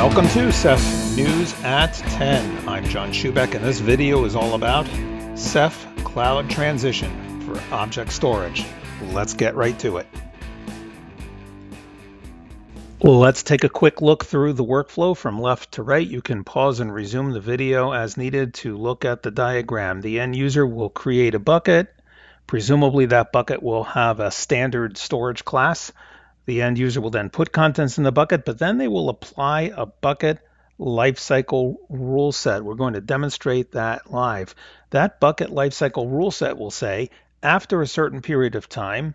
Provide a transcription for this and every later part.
Welcome to Ceph News at 10. I'm John Schubeck, and this video is all about Ceph Cloud Transition for object storage. Let's get right to it. Let's take a quick look through the workflow from left to right. You can pause and resume the video as needed to look at the diagram. The end user will create a bucket. Presumably that bucket will have a standard storage class. The end user will then put contents in the bucket, but then they will apply a bucket lifecycle rule set. We're going to demonstrate that live. That bucket lifecycle rule set will say, after a certain period of time,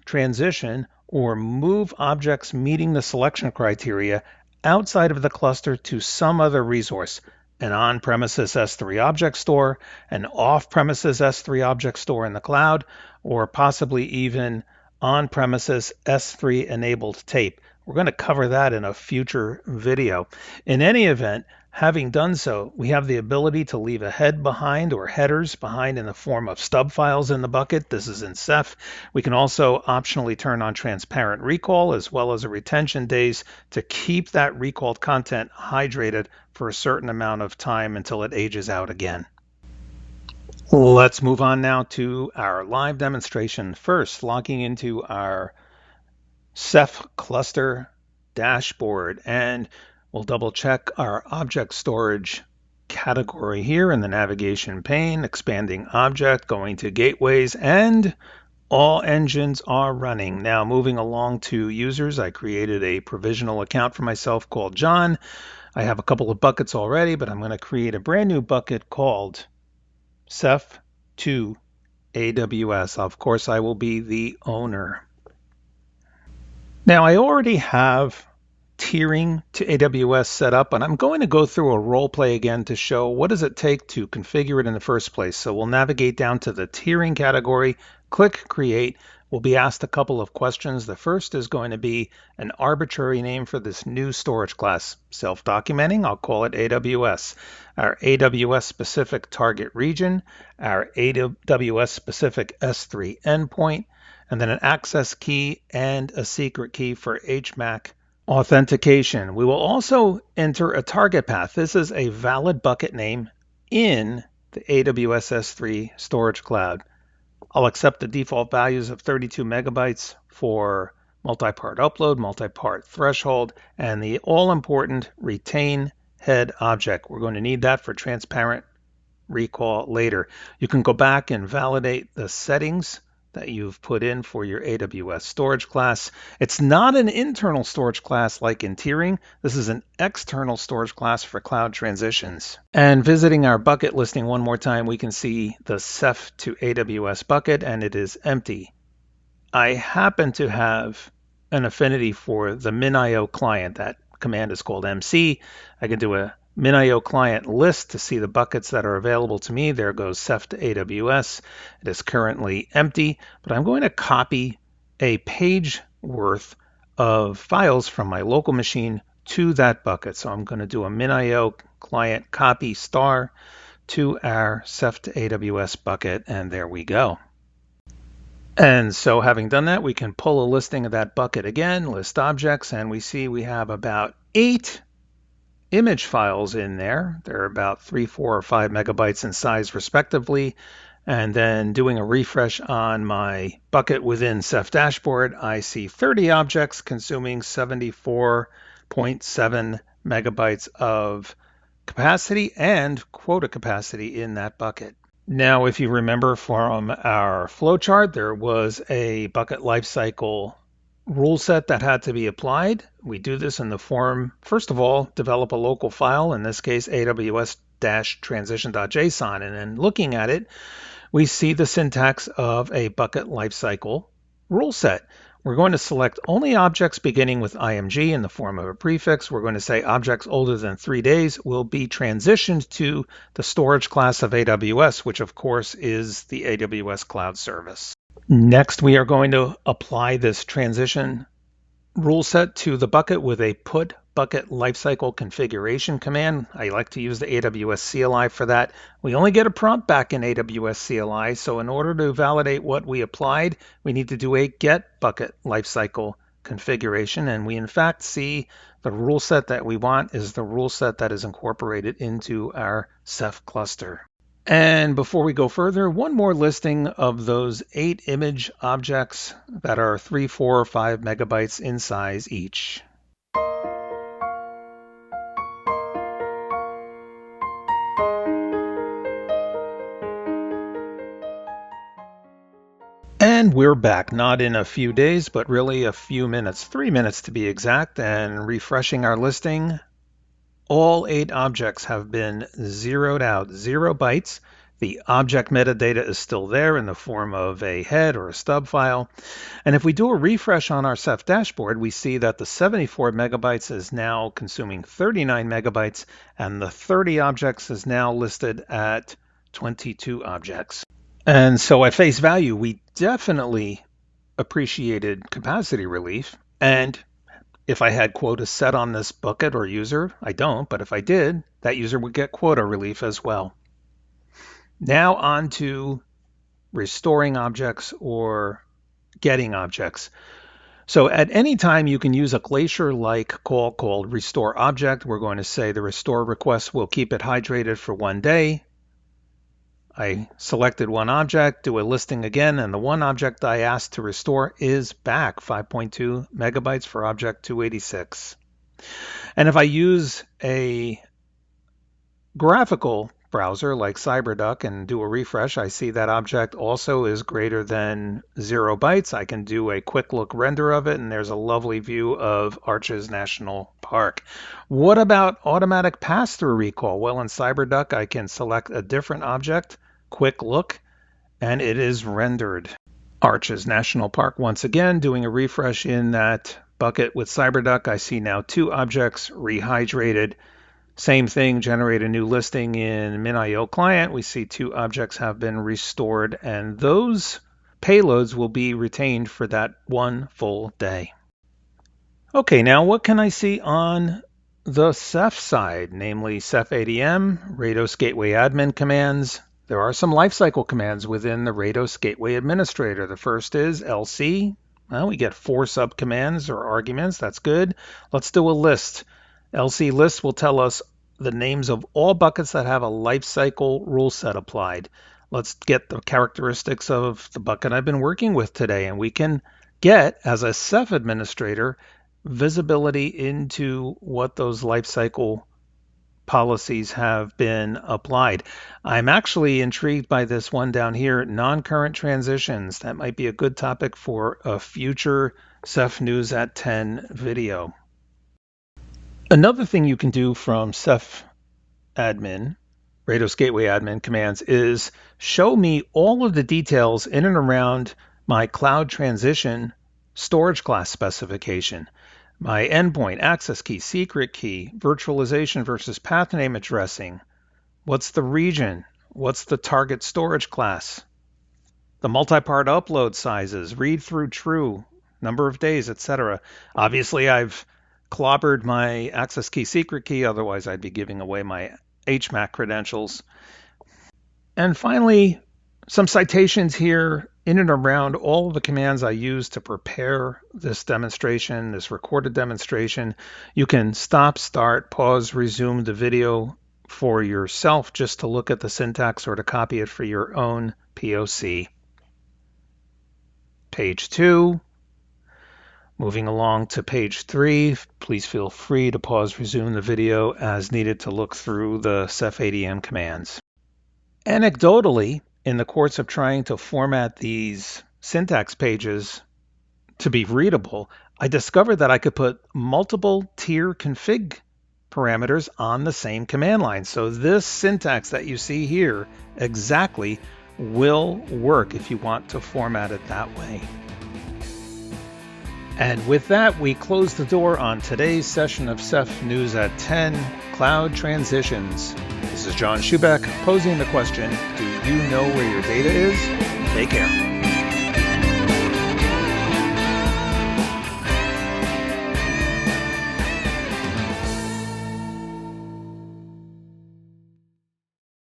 transition or move objects meeting the selection criteria outside of the cluster to some other resource, an on-premises S3 object store, an off-premises S3 object store in the cloud, or possibly even on-premises S3 enabled tape. We're going to cover that in a future video. In any event, having done so, we have the ability to leave a head behind or headers behind in the form of stub files in the bucket. This is in Ceph. We can also optionally turn on transparent recall as well as a retention days to keep that recalled content hydrated for a certain amount of time until it ages out again. Let's move on now to our live demonstration. First, logging into our Ceph cluster dashboard, and we'll double check our object storage category here in the navigation pane, expanding object, going to gateways, and all engines are running. Now moving along to users, I created a provisional account for myself called John. I have a couple of buckets already, but I'm going to create a brand new bucket called Ceph to AWS. Of course, I will be the owner. Now, I already have tiering to AWS set up, and I'm going to go through a role play again to show what does it take to configure it in the first place. So we'll navigate down to the tiering category, click Create. We'll be asked a couple of questions. The first is going to be an arbitrary name for this new storage class. Self-documenting, I'll call it AWS. Our AWS specific target region, our AWS specific S3 endpoint, and then an access key and a secret key for HMAC authentication. We will also enter a target path. This is a valid bucket name in the AWS S3 storage cloud. I'll accept the default values of 32 megabytes for multi-part upload, multi-part threshold, and the all-important retain head object. We're going to need that for transparent recall later. You can go back and validate the settings that you've put in for your AWS storage class. It's not an internal storage class like in tiering. This is an external storage class for cloud transitions. And visiting our bucket listing one more time, we can see the Ceph to AWS bucket, and it is empty. I happen to have an affinity for the MinIO client. That command is called MC. I can do a MinIO client list to see the buckets that are available to me. There goes Ceph to AWS. It is currently empty, but I'm going to copy a page worth of files from my local machine to that bucket. So I'm going to do a MinIO client copy star to our Ceph to AWS bucket, and there we go. And so having done that, we can pull a listing of that bucket again, list objects, and we see we have about 8 image files in there. They're about 3, 4, or 5 megabytes in size respectively. And then doing a refresh on my bucket within Ceph dashboard, I see 30 objects consuming 74.7 megabytes of capacity and quota capacity in that bucket. Now, if you remember from our flowchart, there was a bucket lifecycle rule set that had to be applied. We do this in the form, first of all, develop a local file, in this case aws-transition.json, and then looking at it, we see the syntax of a bucket lifecycle rule set. We're going to select only objects beginning with img in the form of a prefix. We're going to say objects older than 3 days will be transitioned to the storage class of AWS, which of course is the AWS Cloud Service. Next, we are going to apply this transition rule set to the bucket with a put bucket lifecycle configuration command. I like to use the AWS CLI for that. We only get a prompt back in AWS CLI, so in order to validate what we applied, we need to do a get bucket lifecycle configuration, and we in fact see the rule set that we want is the rule set that is incorporated into our Ceph cluster. And before we go further, one more listing of those 8 image objects that are 3, 4, or 5 megabytes in size each. And we're back, not in a few days, but really a few minutes, 3 minutes to be exact, and refreshing our listing. All 8 objects have been zeroed out, 0 bytes. The object metadata is still there in the form of a head or a stub file. And if we do a refresh on our Ceph dashboard, we see that the 74 megabytes is now consuming 39 megabytes, and the 30 objects is now listed at 22 objects. And so at face value, we definitely appreciated capacity relief. And if I had quota set on this bucket or user, I don't, but if I did, that user would get quota relief as well. Now on to restoring objects or getting objects. So at any time you can use a Glacier-like call called restore object. We're going to say the restore request will keep it hydrated for 1 day. I selected one object, do a listing again, and the one object I asked to restore is back, 5.2 megabytes for object 286. And if I use a graphical browser like CyberDuck and do a refresh, I see that object also is greater than 0 bytes. I can do a quick look render of it, and there's a lovely view of Arches National Park. What about automatic pass-through recall? Well, in CyberDuck, I can select a different object, quick look, and it is rendered. Arches National Park, once again, doing a refresh in that bucket with CyberDuck. I see now 2 objects rehydrated. Same thing, generate a new listing in MinIO client. We see 2 objects have been restored, and those payloads will be retained for that 1 full day. Okay, now what can I see on the Ceph side, namely Ceph ADM, Rados Gateway Admin commands. There are some lifecycle commands within the Rados Gateway Administrator. The first is LC. Well, we get 4 subcommands or arguments. That's good. Let's do a list. LC list will tell us the names of all buckets that have a lifecycle rule set applied. Let's get the characteristics of the bucket I've been working with today, and we can get, as a Ceph administrator, visibility into what those lifecycle policies have been applied. I'm actually intrigued by this one down here, non-current transitions. That might be a good topic for a future Ceph News at 10 video. Another thing you can do from Ceph admin, Rados Gateway admin commands, is show me all of the details in and around my cloud transition storage class specification. My endpoint, access key, secret key, virtualization versus path name addressing. What's the region? What's the target storage class? The multi-part upload sizes, read through true, number of days, etc. Obviously, I've clobbered my access key, secret key, otherwise I'd be giving away my HMAC credentials. And finally, some citations here in and around all of the commands I use to prepare this demonstration, this recorded demonstration. You can stop, start, pause, resume the video for yourself just to look at the syntax or to copy it for your own POC. Page 2. Moving along to page 3, please feel free to pause, resume the video as needed to look through the Ceph ADM commands. Anecdotally, in the course of trying to format these syntax pages to be readable, I discovered that I could put multiple tier config parameters on the same command line. So this syntax that you see here exactly will work if you want to format it that way. And with that, we close the door on today's session of Ceph News at 10, Cloud Transitions. This is John Schubeck posing the question, do you know where your data is? Take care.